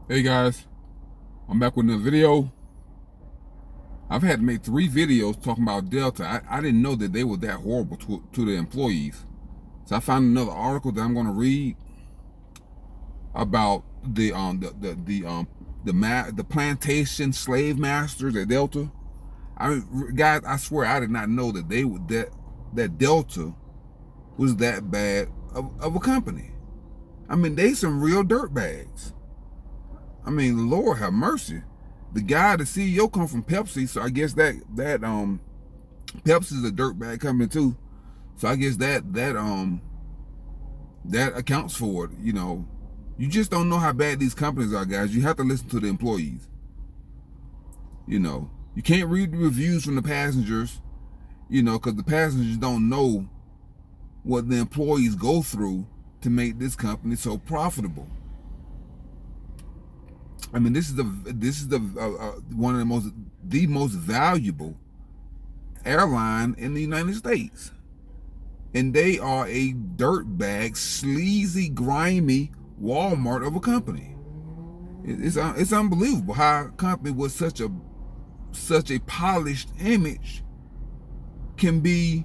Hey guys, I'm back with another video. I've had to make 3 videos talking about Delta. I didn't know that they were that horrible to the employees. So I found another article that I'm going to read about the plantation slave masters at Delta. Guys, I swear I did not know that that Delta was that bad of a company. I mean, they some real dirtbags. I mean, Lord have mercy. The CEO, come from Pepsi, so I guess that Pepsi's a dirtbag company too. So I guess that accounts for it. You just don't know how bad these companies are, guys. You have to listen to the employees. You can't read the reviews from the passengers. Because the passengers don't know what the employees go through to make this company so profitable. I mean, this is the one of the most valuable airline in the United States, and they are a dirtbag, sleazy, grimy Walmart of a company. It's unbelievable how a company with such a polished image can be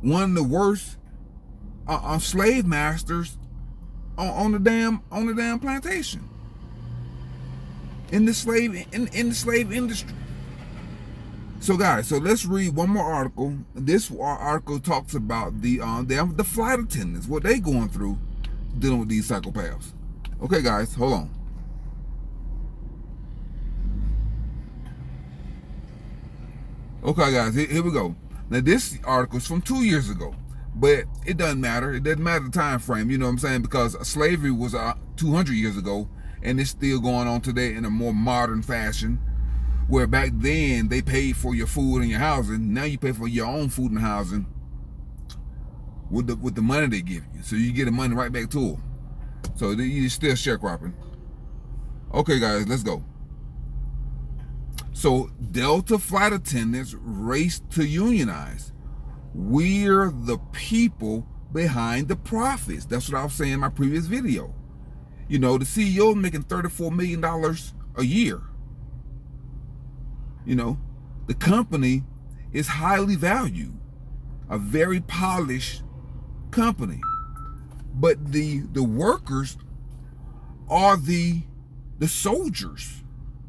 one of the worst slave masters on the damn plantation in the slave industry. So guys, let's read one more article. This article talks about the flight attendants, what they going through dealing with these psychopaths. Okay guys, hold on. Okay guys, here we go. Now this article is from 2 years ago, but it doesn't matter. It doesn't matter the time frame, you know what I'm saying? Because slavery was 200 years ago, and it's still going on today in a more modern fashion. Where back then they paid for your food and your housing, now you pay for your own food and housing with the money they give you. So you get the money right back to them. So you're still sharecropping. Okay, guys, let's go. So Delta flight attendants race to unionize. We're the people behind the profits. That's what I was saying in my previous video. The CEO making $34 million a year. The company is highly valued, a very polished company, but the workers are the soldiers.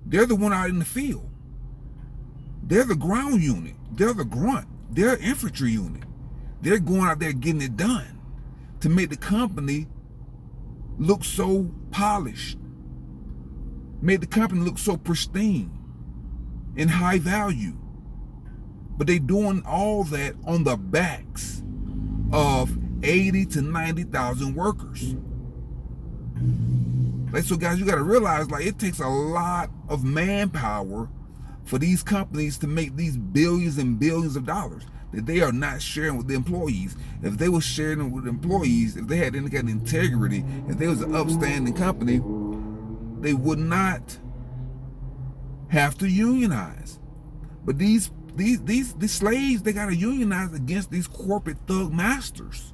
They're the one out in the field. They're the ground unit. They're the grunt. They're infantry unit. They're going out there getting it done to make the company look so polished, make the company look so pristine and high value. But they doing all that on the backs of 80 to 90,000 workers. So guys, you got to realize, it takes a lot of manpower for these companies to make these billions and billions of dollars that they are not sharing with the employees. If they were sharing it with the employees, if they had any kind of integrity, if they was an upstanding company, they would not have to unionize. But these slaves, they gotta unionize against these corporate thug masters.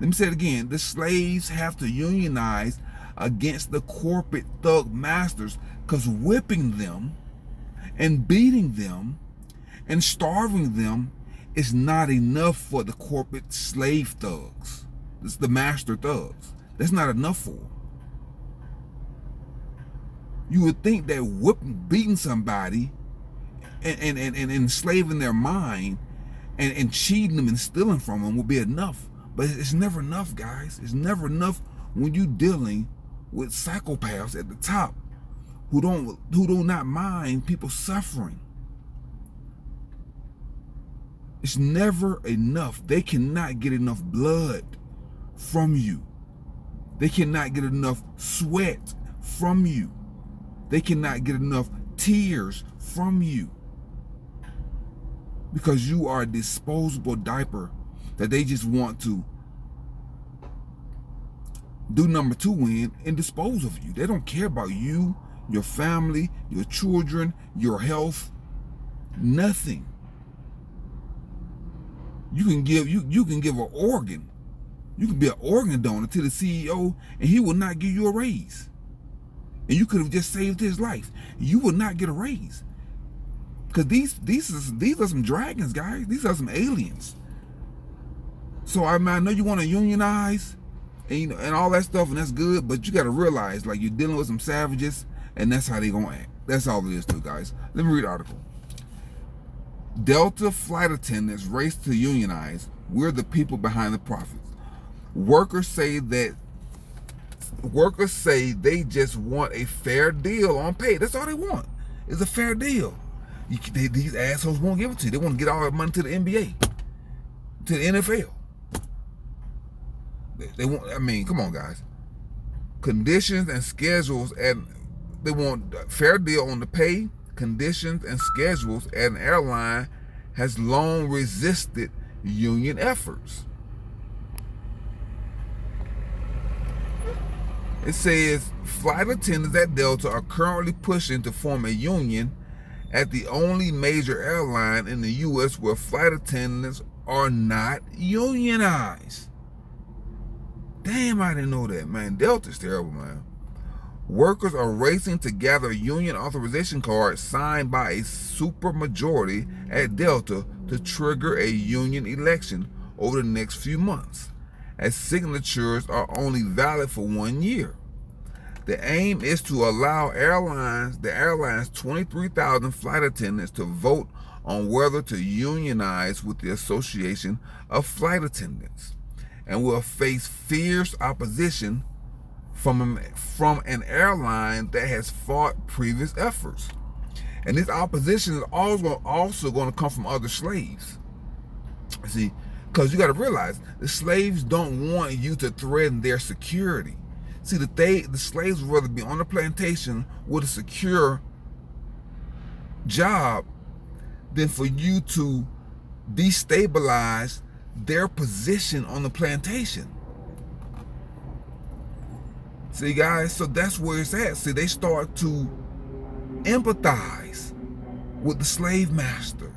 Let me say it again. The slaves have to unionize against the corporate thug masters, because whipping them and beating them and starving them is not enough for the corporate slave thugs. It's the master thugs. That's not enough for them. You would think that beating somebody and enslaving their mind and cheating them and stealing from them would be enough. But it's never enough, guys. It's never enough when you're dealing with psychopaths at the top who do not mind people suffering. It's never enough. They cannot get enough blood from you. They cannot get enough sweat from you. They cannot get enough tears from you, because you are a disposable diaper that they just want to do number 2 in and dispose of you. They don't care about you, your family, your children, your health, nothing. You can give an organ You could be an organ donor to the CEO and he will not give you a raise. And you could have just saved his life. You will not get a raise. Because these are some dragons, guys. These are some aliens. So I know you want to unionize and all that stuff, and that's good, but you got to realize, like, you're dealing with some savages, and that's how they gonna act. That's all it is too, guys. Let me read the article. Delta flight attendants race to unionize. We're the people behind the profits. Workers say they just want a fair deal on pay. That's all they want, is a fair deal. These assholes won't give it to you. They want to get all that money to the NBA, to the NFL. They want, I mean, come on, guys. Conditions and schedules, and they want a fair deal on the pay, conditions, and schedules at an airline has long resisted union efforts. It says flight attendants at Delta are currently pushing to form a union at the only major airline in the U.S. where flight attendants are not unionized. Damn, I didn't know that, man. Delta's terrible, man. Workers are racing to gather union authorization cards signed by a supermajority at Delta to trigger a union election over the next few months, as signatures are only valid for 1 year. The aim is to allow the airline's 23,000 flight attendants to vote on whether to unionize with the Association of Flight Attendants, and will face fierce opposition from an airline that has fought previous efforts. And this opposition is also going to come from other slaves. See, because you got to realize, the slaves don't want you to threaten their security. See, the slaves would rather be on the plantation with a secure job than for you to destabilize their position on the plantation. See, guys, so that's where it's at. See, they start to empathize with the slave master.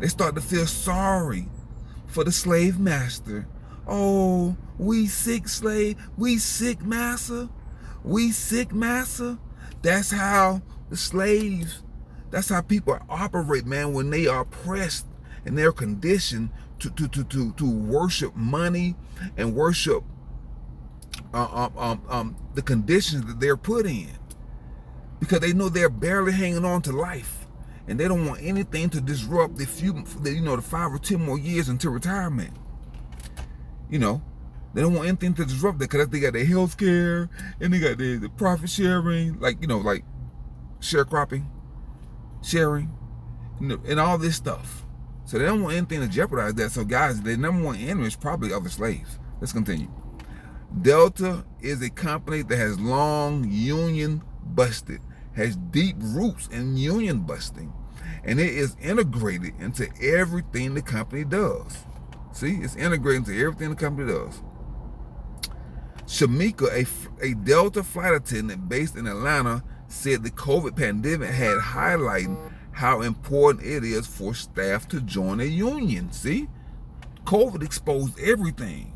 They start to feel sorry for the slave master. Oh, we sick slave, we sick master, we sick master. That's how the slaves, that's how people operate, man, when they are oppressed and they're conditioned to worship money and worship the conditions that they're put in, because they know they're barely hanging on to life, and they don't want anything to disrupt the 5 or 10 more years until retirement. They don't want anything to disrupt that, because they got their health care and they got the profit sharing, like sharecropping, sharing, and all this stuff. So they don't want anything to jeopardize that. So guys, their number one enemy is probably other slaves. Let's continue. Delta is a company that has long union busted, has deep roots in union busting, and it is integrated into everything the company does. See, it's integrated into everything the company does. Shamika, a Delta flight attendant based in Atlanta, said the COVID pandemic had highlighted how important it is for staff to join a union. See, COVID exposed everything.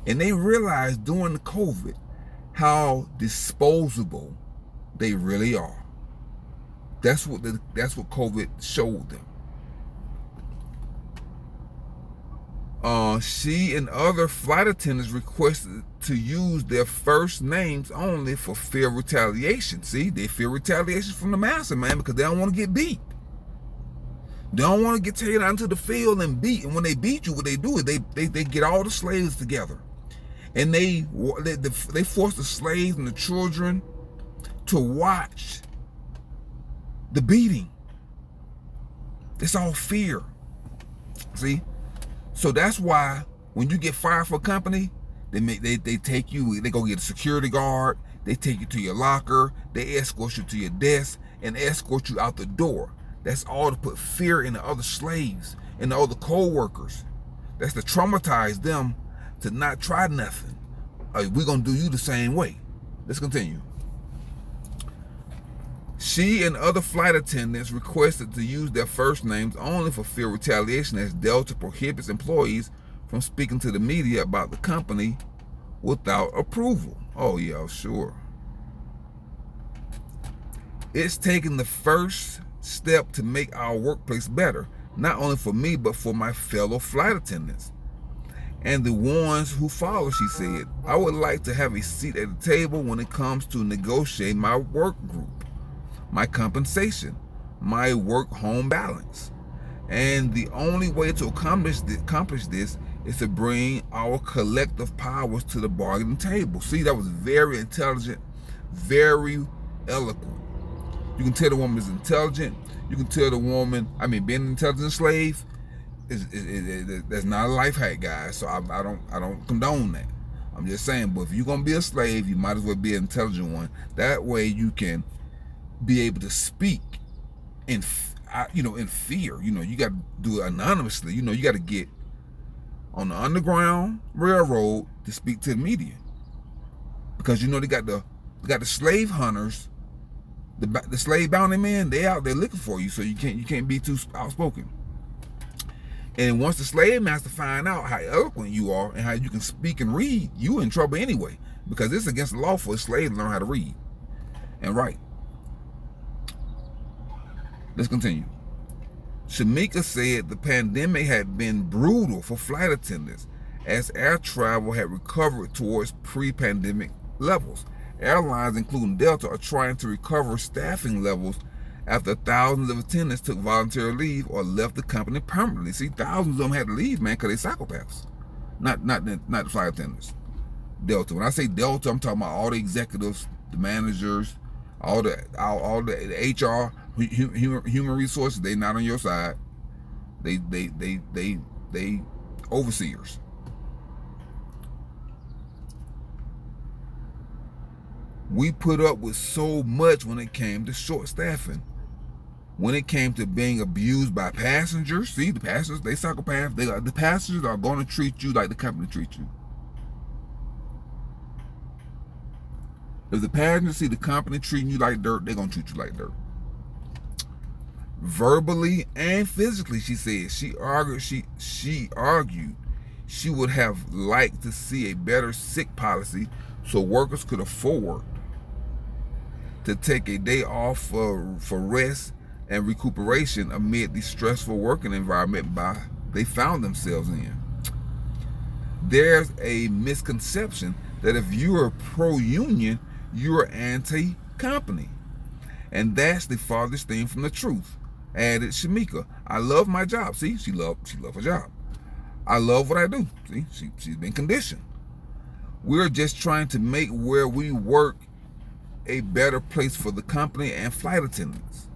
And they realized during the COVID how disposable they really are. That's what COVID showed them. She and other flight attendants requested to use their first names only for fear of retaliation. See, they fear retaliation from the master, man, because they don't want to get beat. They don't want to get taken out into the field and beat. And when they beat you, what they do is they get all the slaves together, and they force the slaves and the children to watch the beating. It's all fear. See, so that's why when you get fired for a company, they take you. They go get a security guard. They take you to your locker. They escort you to your desk and escort you out the door. That's all to put fear in the other slaves and the other co-workers. That's to traumatize them to not try nothing. We're going to do you the same way. Let's continue. She and other flight attendants requested to use their first names only for fear of retaliation, as Delta prohibits employees from speaking to the media about the company without approval. Oh yeah, sure. It's taking the first step to make our workplace better, not only for me, but for my fellow flight attendants and the ones who follow, she said. I would like to have a seat at the table when it comes to negotiating my work group, my compensation, my work-home balance. And the only way to accomplish this is to bring our collective powers to the bargaining table. See, that was very intelligent, very eloquent. You can tell the woman is intelligent. You can tell the woman, being an intelligent slave that's not a life hack, guys. So I don't condone that. I'm just saying, but if you're gonna be a slave, you might as well be an intelligent one. That way you can be able to speak in fear. You got to do it anonymously. You got to get on the Underground Railroad to speak to the media, because they got the slave hunters, the slave bounty men. They out there looking for you, so you can't be too outspoken. And once the slave master find out how eloquent you are and how you can speak and read, you in trouble anyway, because it's against the law for a slave to learn how to read and write. Let's continue. Shamika said the pandemic had been brutal for flight attendants as air travel had recovered towards pre-pandemic levels. Airlines, including Delta, are trying to recover staffing levels after thousands of attendants took voluntary leave or left the company permanently. See, thousands of them had to leave, man, because they're psychopaths. Not the flight attendants. Delta. When I say Delta, I'm talking about all the executives, the managers, all the HR, human resources. They not on your side. They overseers. We put up with so much when it came to short staffing. When it came to being abused by passengers, see, the passengers, they psychopaths. The passengers are going to treat you like the company treats you. If the passengers see the company treating you like dirt, they're going to treat you like dirt. Verbally and physically, she said. She argued she would have liked to see a better sick policy so workers could afford to take a day off for rest and recuperation amid the stressful working environment they found themselves in. There's a misconception that if you're pro-union, you're anti-company. And that's the farthest thing from the truth, added Shamika. I love my job. See, she loved her job. I love what I do. See, she's been conditioned. We're just trying to make where we work a better place for the company and flight attendants.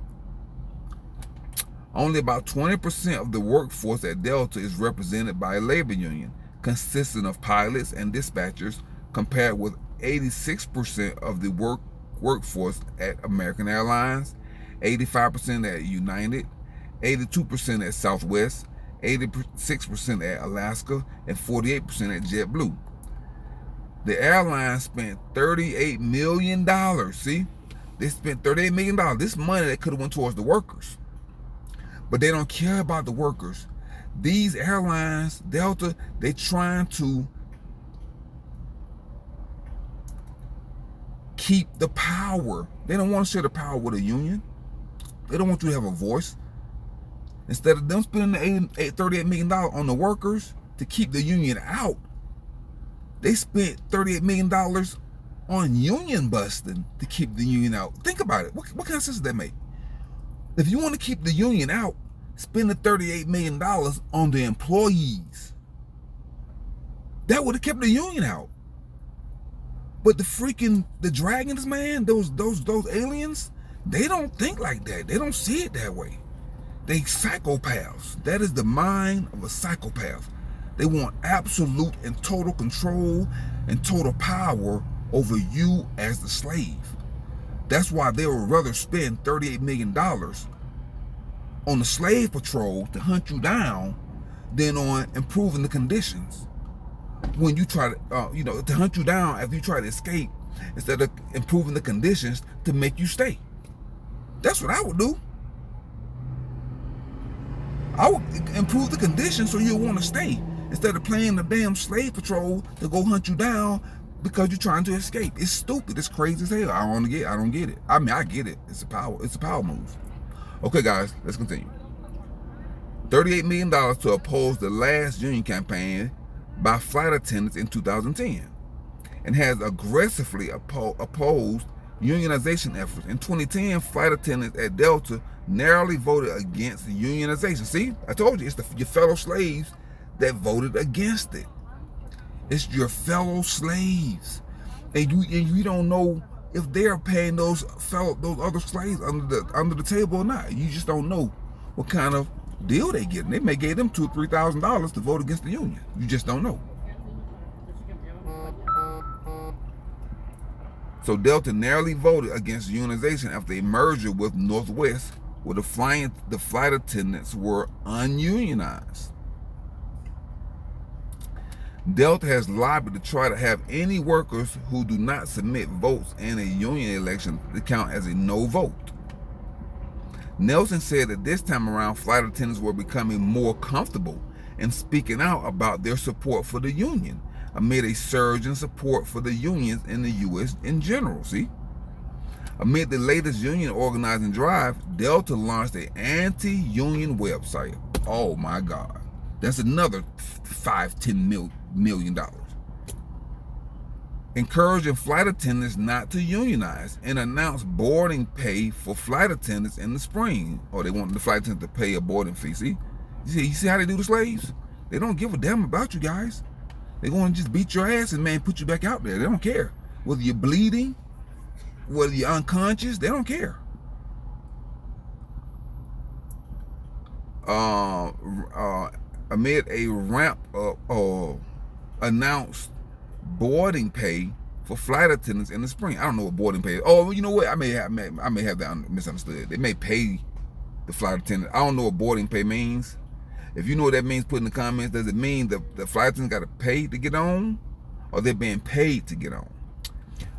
Only about 20% of the workforce at Delta is represented by a labor union, consisting of pilots and dispatchers, compared with 86% of the workforce at American Airlines, 85% at United, 82% at Southwest, 86% at Alaska, and 48% at JetBlue. The airline spent $38 million. See, they spent $38 million. This money that could have went towards the workers. But they don't care about the workers. These airlines, Delta, they trying to keep the power. They don't want to share the power with a union. They don't want you to have a voice. Instead of them spending $38 million on the workers to keep the union out, they spent $38 million on union busting to keep the union out. Think about it. What kind of sense does that make? If you want to keep the union out, spend the $38 million on the employees. That would have kept the union out. But the dragons, man, those aliens, they don't think like that. They don't see it that way. They psychopaths. That is the mind of a psychopath. They want absolute and total control and total power over you as the slave. That's why they would rather spend $38 million on the slave patrol to hunt you down than on improving the conditions. When you try to hunt you down after you try to escape, instead of improving the conditions to make you stay. That's what I would do. I would improve the conditions so you'll want to stay. instead of paying the damn slave patrol to go hunt you down because you're trying to escape. It's stupid. It's crazy as hell. I don't get it. I mean, I get it. It's a power move. Okay, guys, let's continue. $38 million to oppose the last union campaign by flight attendants in 2010, and has aggressively opposed unionization efforts. In 2010, flight attendants at Delta narrowly voted against unionization. See, I told you, it's your fellow slaves that voted against it. It's your fellow slaves, and you don't know if they're paying those other slaves under the table or not. You just don't know what kind of deal they get. They may give them $2,000 or $3,000 to vote against the union. You just don't know. So Delta narrowly voted against unionization after a merger with Northwest, where the flight attendants were ununionized. Delta has lobbied to try to have any workers who do not submit votes in a union election to count as a no vote. Nelson said that this time around, flight attendants were becoming more comfortable in speaking out about their support for the union amid a surge in support for the unions in the U.S. in general. See? Amid the latest union organizing drive, Delta launched an anti-union website. Oh my God. That's another $10 million. Encouraging flight attendants not to unionize, and announced boarding pay for flight attendants in the spring. Oh, they wanted the flight attendants to pay a boarding fee. See? You see how they do the slaves? They don't give a damn about you guys. They're going to just beat your ass and, man, put you back out there. They don't care. Whether you're bleeding, whether you're unconscious, they don't care. Amid a ramp up announced boarding pay for flight attendants in the spring. I don't know what boarding pay is. Oh, you know what? I may have that misunderstood. They may pay the flight attendant. I don't know what boarding pay means. If you know what that means, put in the comments. Does it mean the flight attendants got to pay to get on, or they're being paid to get on?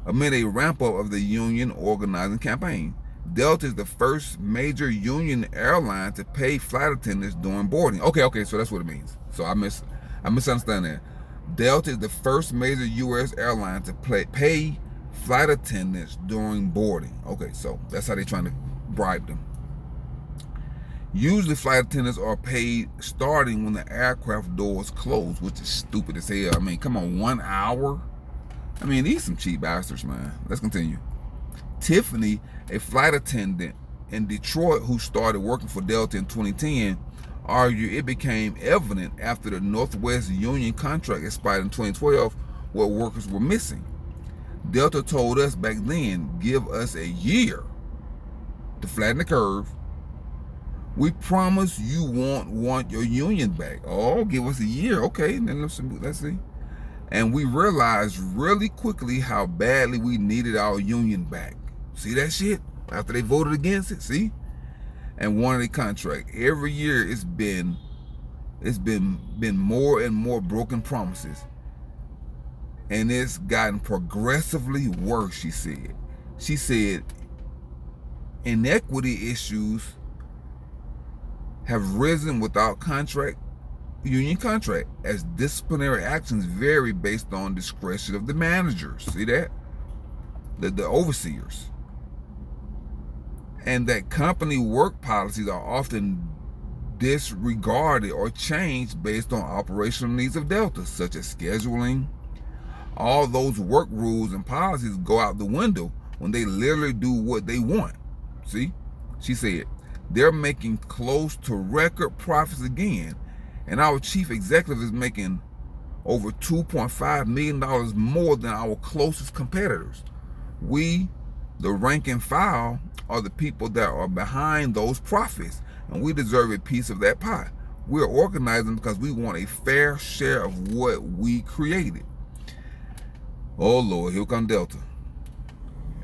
Amid a ramp up of the union organizing campaign, Delta is the first major union airline to pay flight attendants during boarding. Okay, so that's what it means. So I misunderstand that. Delta is the first major U.S. airline to pay flight attendants during boarding. Okay, so that's how they're trying to bribe them. Usually flight attendants are paid starting when the aircraft doors close, which is stupid as hell. I mean, come on, 1 hour? I mean, these some cheap bastards, man. Let's continue. Tiffany, a flight attendant in Detroit who started working for Delta in 2010, argued it became evident after the Northwest union contract expired in 2012 what workers were missing. Delta told us back then, give us a year to flatten the curve. We promise you won't want your union back. Oh, give us a year. Okay, then let's see. And we realized really quickly how badly we needed our union back. See that shit? After they voted against it, see? And wanted a contract. Every year it's been more and more broken promises. And it's gotten progressively worse, she said. She said inequity issues have risen without union contract, as disciplinary actions vary based on discretion of the managers. See that? The overseers. And that company work policies are often disregarded or changed based on operational needs of Delta, such as scheduling. All those work rules and policies go out the window when they literally do what they want. See? She said, they're making close to record profits again, and our chief executive is making over $2.5 million more than our closest competitors. We, the rank and file, are the people that are behind those profits, and we deserve a piece of that pie. We're organizing because we want a fair share of what we created. Oh Lord, here comes Delta.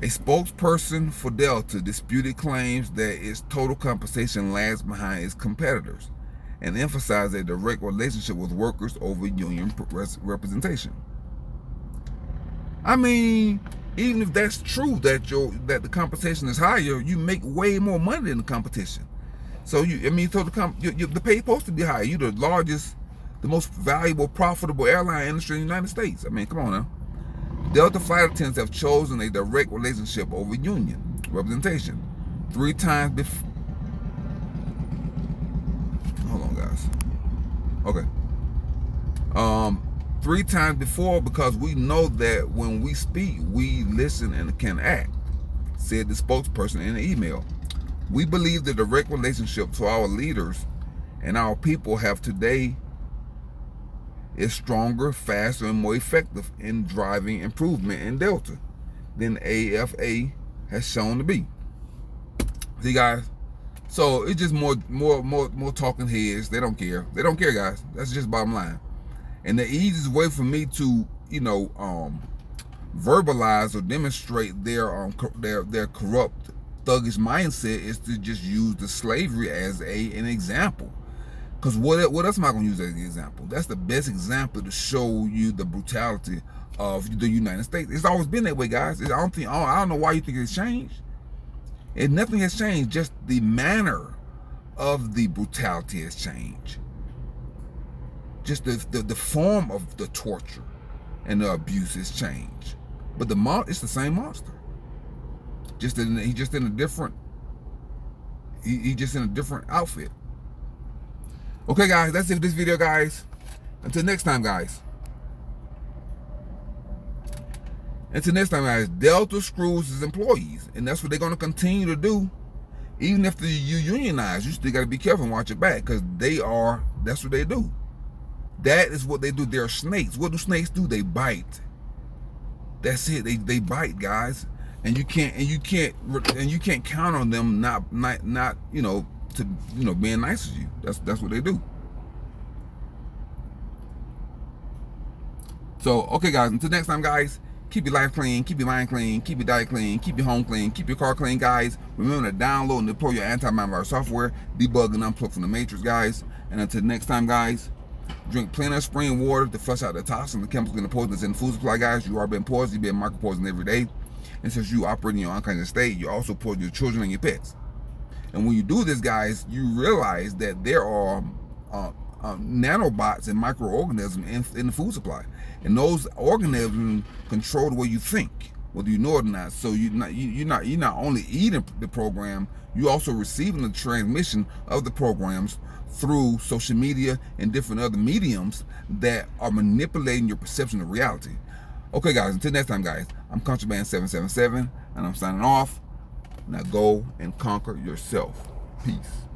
A spokesperson for Delta disputed claims that its total compensation lags behind its competitors and emphasized a direct relationship with workers over union representation. I mean, even if that's true, that the compensation is higher, you make way more money than the competition. So the pay is supposed to be higher. You're the the most valuable, profitable airline industry in the United States. I mean, come on now. Delta flight attendants have chosen a direct relationship over union representation 3 times before. Hold on, guys. Okay. 3 times before, because we know that when we speak, we listen and can act, said the spokesperson in an email. We believe the direct relationship to our leaders and our people have today is stronger, faster, and more effective in driving improvement in Delta than AFA has shown to be. See, guys, so it's just more talking heads. They don't care. They don't care, guys. That's just bottom line. And the easiest way for me to, verbalize or demonstrate their corrupt, thuggish mindset is to just use the slavery as an example. Because what else am I going to use as an example? That's the best example to show you the brutality of the United States. It's always been that way, guys. I don't know why you think it's changed. And nothing has changed. Just the manner of the brutality has changed. Just the form of the torture and the abuse has changed. But it's the same monster. He's just in a different outfit. Okay, guys, that's it for this video, guys. Until next time, guys. Delta screws its employees, and that's what they're going to continue to do. Even if you unionize, you still got to be careful and watch your back, because that's what they do. That is what they do. They're snakes. What do snakes do? They bite. That's it. They bite, guys. And you can't count on them not being nice to you. That's what they do. So, okay, guys, until next time, guys, keep your life clean, keep your mind clean, keep your diet clean, keep your home clean, keep your car clean, guys. Remember to download and deploy your anti-malware software, debug and unplug from the matrix, guys. And until next time, guys, drink plenty of spring water to flush out the toxins, the chemicals, and the poisons in the food supply, guys. You are being poisoned, you're being micro-poisoned every day. And since you operate in your unconscious state, you also poison your children and your pets. And when you do this, guys, you realize that there are nanobots and microorganisms in the food supply, and those organisms control the way you think, whether you know it or not. So you're not only eating the program, you also receiving the transmission of the programs through social media and different other mediums that are manipulating your perception of reality. Okay, guys, until next time, guys, I'm CountryMan777, and I'm signing off. Now go and conquer yourself. Peace.